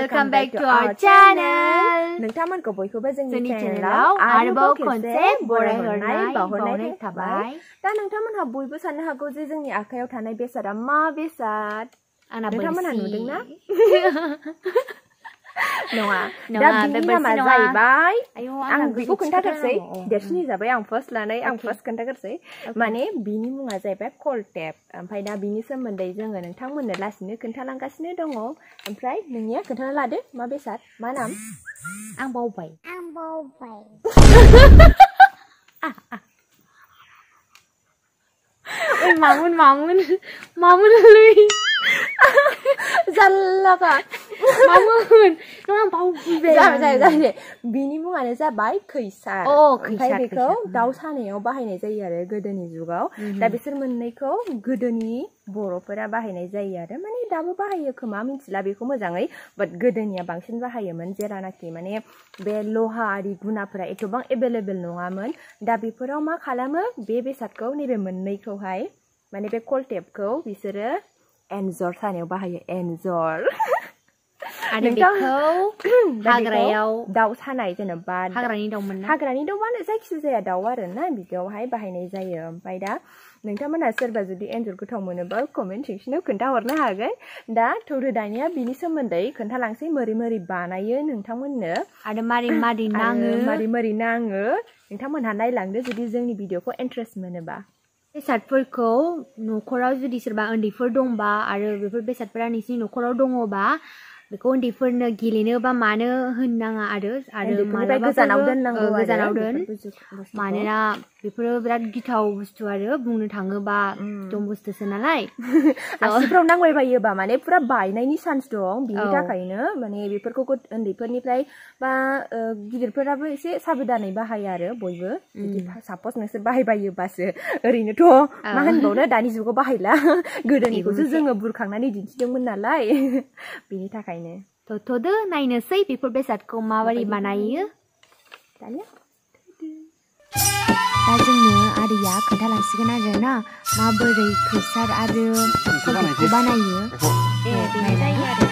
Welcome back to our channel. नोंथांमोनखौ बयखौबो जोंनि channel चेनेलाव आरोबाव खनसे खनसे बरायहरनाय बावहरनाय बावहरनाय थाबाय। दा नोंथांमोनहा बयबो साननो हागौ जे जोंनि आखायाव थानाय बेसादा मा बेसाद? नोंथांमोनहा नुदोंना? नङा दा बिनि नामा जाहैबाय आं बेखौ खोन्थागोरसै देरसिन हिसाबै आं फार्स्ट लानाय आं फार्स्ट खोन्थागोरसै माने बिनि मुङा जाहैबाय कलटेप ओमफ्राय दा बिनि सोमोन्दै जोङो नोंथांमोननो लासैनो खोन्थालांगासिनो दङ ओमफ्राय नोंनिया खोन्थाना लादो मा बेसाद मा नाम आं बावबाय ओइ मामोनलै जाल्लाखा मामोन नङा आं बावबाय जाबाय बिनि मुङानो जाबाय खैसार ओमफ्राय बेखौ दाउ सानायाव बाहायनाय जायो आरो गोदोनि जुगाव दा बिसोर मोननैखौ गोदोनि बर'फोरा बाहायनाय जायो आरो माने दाबो बाहायो खोमा मिथिला बेखौ मोजाङै बाट गोदोनिया बांसिन बाहायोमोन जेरानाखि माने बे लहा आरि गुनाफोरा एथबां एभेलेबेल नङामोन दा बेफोराव मा खालामो बे बेसादखौ नैबे मोननैखौहाय माने बे कलटेपखौ बिसोरो एन्जर सानायाव बाहायो एन्जर आरो बेखौ हाग्रायाव दाउ सानाय जेनेबा हाग्रानि दाउमोन ना हाग्रानि दाउआनो जायखिजाया दाउ आरो ना बिदियावहाय बाहायनाय जायो ओमफ्राय दा नोंथांमोनहा सोरबा जुदि एन्जर गोथाव मोनोबा कमेन्ट सेक्सनाव खोन्थाहरनो हागोन दा थौदो दानिया बिनि सोमोन्दै खोन्थालांसै मोरै बानायो नोंथांमोननो आरो मारै नाङो नोंथांमोनहा नायलांदो जुदि जोंनि भिडिअखौ इन्ट्रेस्ट मोनोबा बेसादफोरखौ न'खराव जुदि सोरबा उन्दैफोर दंबा आरो बेफोर बेसादफोरा नोंसिनि न'खराव दङबा बेखौ उन्दैफोरनो गेलेनो बा मानो होननाङा आरो गोजानाव दोननांगौ गोजानाव दोन मानोना बेफोरो बिराद गिथाव बुस्थु आरो बुंनो थाङोबा दम बुस्थुसो नालाय आसिफ्राव नांबायबायोबा माने पुरा बायनायनि चान्स दं बिनि थाखायनो माने बेफोरखौ उन्दैफोरनिफ्राय बा गिदिरफोराबो एसे साबधानै बाहायो आरो बयबो सापस नोंसोर बाहायबायोबासो ओरैनोथ' मा होनबावनो दानि जुगाव बाहायला गोदोनिखौसो जोङो बुरखांनानै दिन्थिदोंमोन नालाय बिनि थाखायनो थ'दो नायनोसै बेफोर बेसादखौ माबोरै बानायो दानिया दा जोंनो आदैया खोन्थालांसिगोन आरो ना माबोरै खैसार आरो कलटेपखौ बानायो बेनो जायो आरो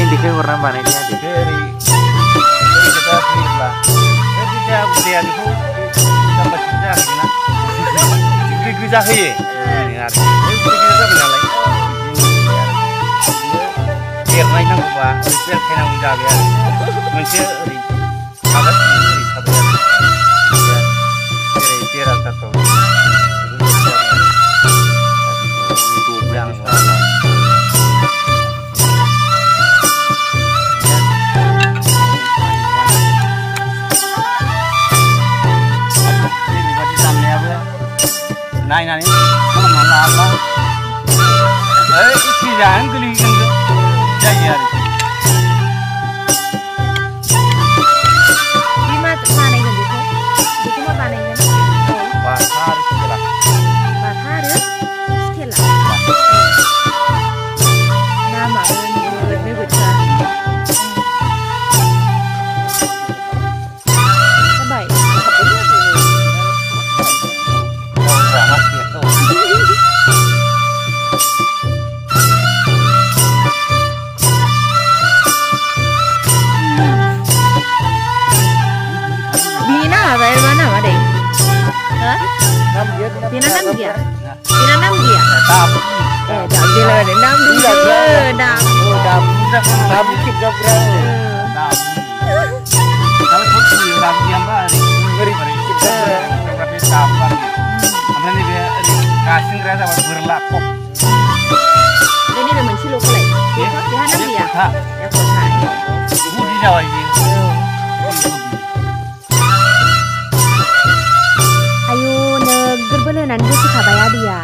indiknya warna mana ini adik? Dari kita pilihlah. Jadi dia udah itu sampai sejak gimana? Gigi jahe. Ini hari. Ini kita bilang lagi. Biar naik nang gua, biar kena menjawab ya. Mesti di apa sih apa ya? Biar antar tuh. Itu yang salah. Này này, nó làm đó. Đấy, khi dán cái ly cái dây rồi. Đi mà tự mà này gần được không? Đi cũng mà bà này gần. Và tha được thế là. Bà tha được. Thế là. Nam mà ơi, mới vượt ra. Các bảy. Pina 6 dia. Pina 6 dia. Tam. Đam đi lời đến đam đúng chưa? Đam. Tam dikit jauh berapa? Tam. Kalau kau tuh tam diam bari. Beri. Kita berapa tam bari. Apa ni dia kasing rasa berlakop. Ini là mình xin lỗi lại. Dia 6 dia. Ya kau thải. Ibu di Jawa ini. Ayo neger beulenan geus kabaya dia.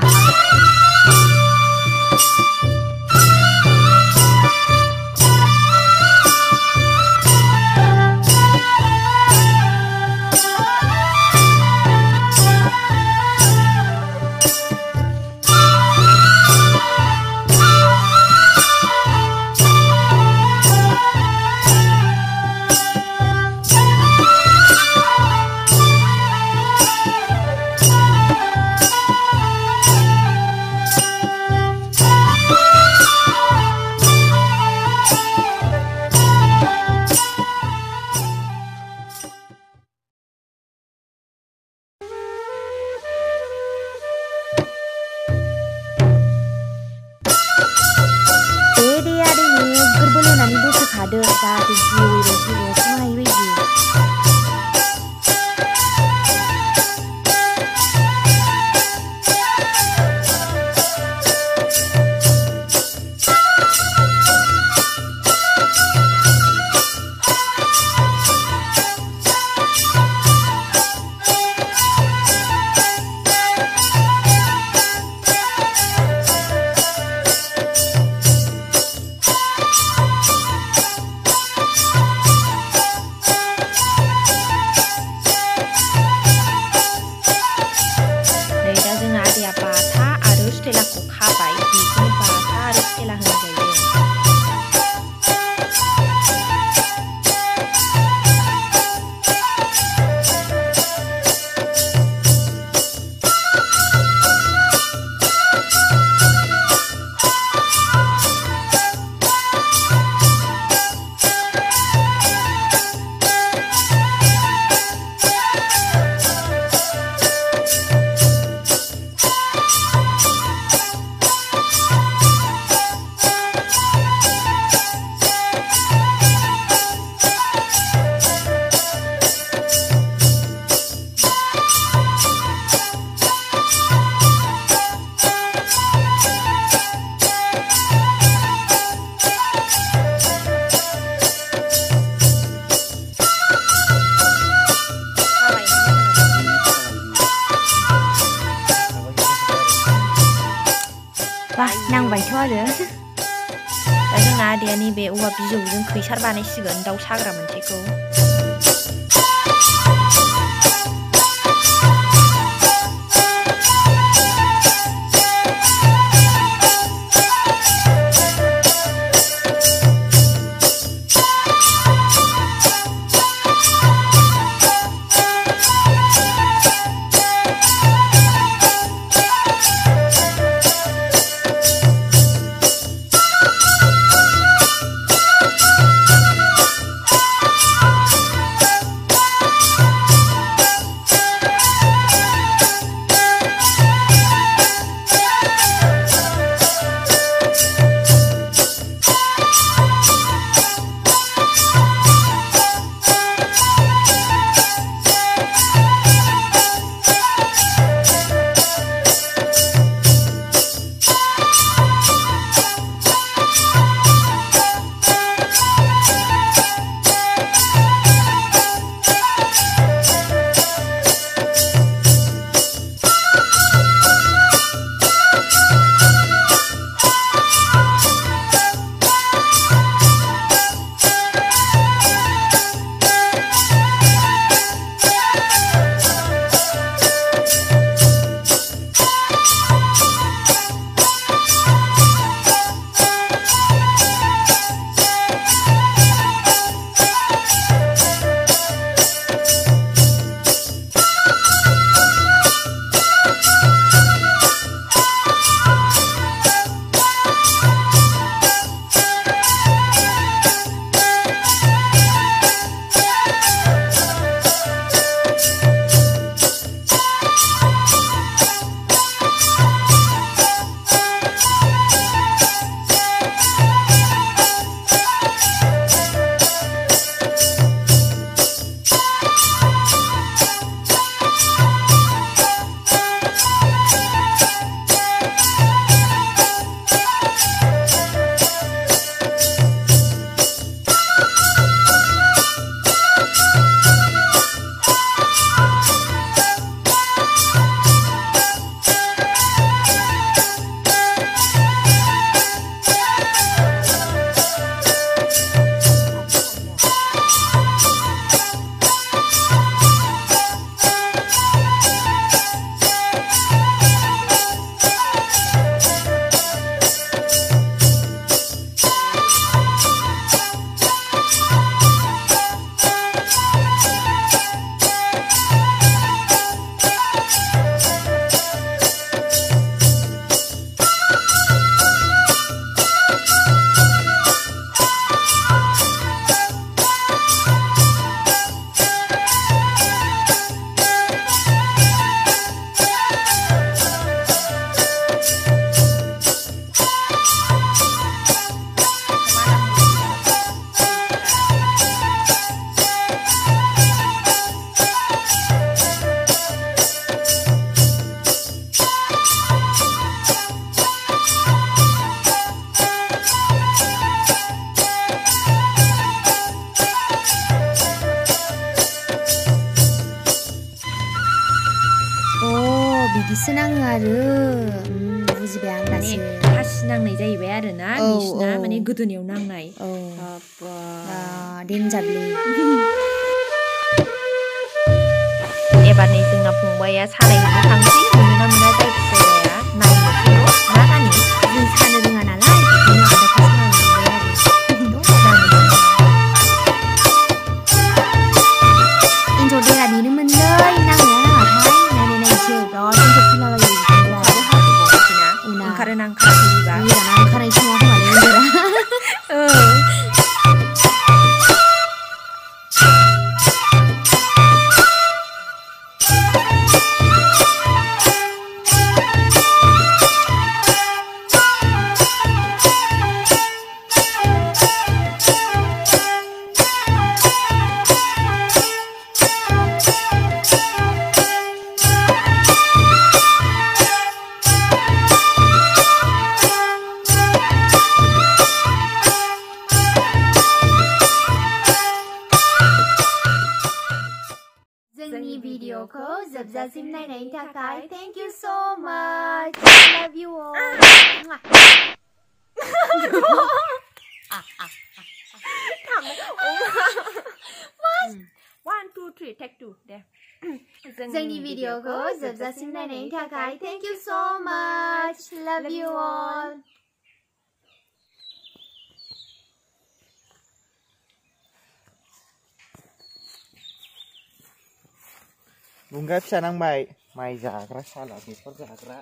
दा जोंना आदैया नैबे औवा बिजौजों खैसार बानायसिगोन दाउ साग्रा मोनसेखौ। हासो नाङो आरो बुजिबाय आं दासो हासि नांनाय जाहैबाय आरोना बिसिना माने गोदोनायाव नांनाय देनजारलै एबार नै जोंना फंबाया सालायहैनो थांसै मोनोना मोना जायखिजाया नायनोसैल' ना नानि जों सानो रोङा नालाय बेखायनो आदाखौ एन्जर देरा बेनोमोनलै नांनाया नाङाथाय नायनायसो बिराद एन्जर फैलाबायो ओंखारो ना ओंखाराखैबा गोजाना ओंखारनायसो नङा खोमालै एन्जरा जोंनि भिडिअखौ जोबजासिम नायनायनि थाखाय थेंक इउ सो माच लाभ इउ ऑल 1 2 3 टेक 2 दे जोंनि भिडिअखौ जोबजासिम नायनायनि थाखाय थेंक इउ सो माच लाभ इउ ऑल बुंगा फिसा नांबाय माइ जाग्रा साला बेफोर जाग्रा